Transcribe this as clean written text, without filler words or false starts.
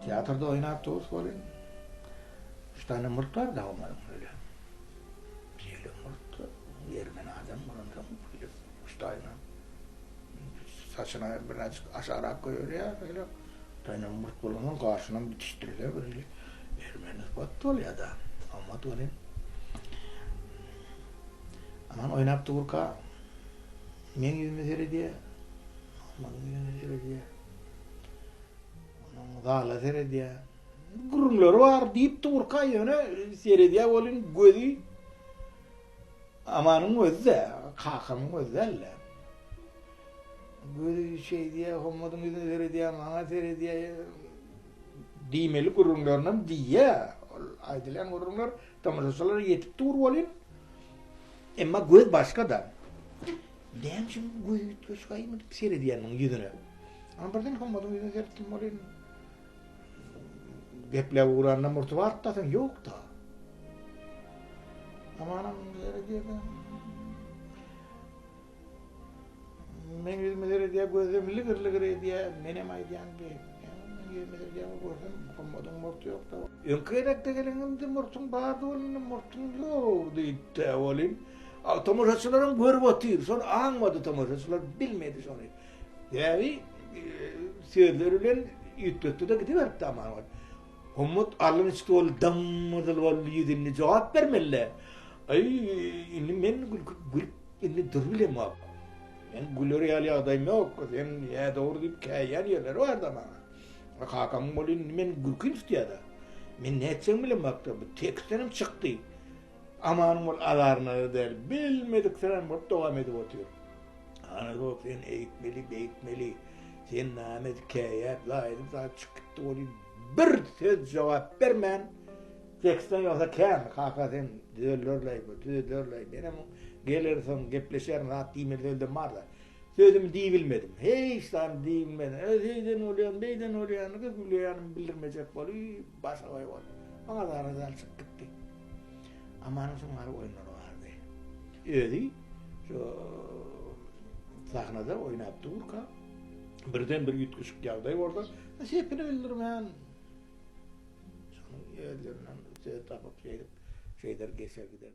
Tiyatroda oynap toğuz bolin. 3 tane mırt var da olmadım öyle. Biyle mırt, yermen adam mırındım. 3 tane. Saçına birazcık aşağı koyuyor ya. Böyle. 3 tane mırt bolunun karşından bitiştirilir böyle. Yermen ispat oluyor da. Ama olin. Aman oynap toğurka. Men yüzüme seyrediye. Aman yüzüme seyrediye. Dağla seyrediye. Gurumlar var deyip toğurka yöne seyrediye olin gözü. Amanın gözü de. Kakanın gözü de elle. Gözü şey diye, hommadın yüzüne seyrediye, mana seyrediye. Diymeli gurumlarından diye. Aydilen gurumlar tamaşaçılar yetip toğur olin. Emma göz başka da. Dem şimdi göz kayımı seyrediyenin yüzüne. Ama birden hommadın yüzüne seyrettim olin. Geple uğranına murtu var da sen yok da. Amanam seyrediye ben. Men yüzüme seyrediye gözüm lıgır lıgır ediye. Menem aydiyan bir. Men yüzüme seyrediye gördüm. Hommadın murtu yok da. Önkeyrekte gelinimde murtun bağırdı olin. Murtun yok deyip olin. Tamaşaçıların görüp atıyor. Sonra anmadı tamaşaçılar. Bilmedi sonra. Yani sözleriyle yüklüktü de gidiverdi aman var. Hommut alın işte ol dammadıl ol yüzünü cevap vermeli. Ay inni men inni durbilem abi. Ben gloriyali adayım yok. Sen ya doğru deyip kayan yerler var da bana. Kakam olin men gülkün istiyor da. Men ne etsem bilem baktı. Tekstenim çıktı. Amanım ol alarına der. Bilmedik sen bu devam edip oturuyor. Anadolu sen eğitmeli. Sen namet kayap la edip daha çıktı olin. Bir söz cevap vermen. Teksten yoksa kan kaka sen düzülürley. Benim gelirsin gepleşer rahat değil var da. Sözümü diye bilmedim. Hiç tam diye bilmedim. Beyden oluyan, kız biliyoryanım bildirmeyecek bolu. Başka vay var. Bana da aradan çık gitti. Amanın sonları oyunları vardı. Öyle şu sahnada oynayıp dururka. Birden bir yutkuşuk yağday orada. Hepini bildirmeyen. Sonra yerlerinden tapıp şeyler geçer gider.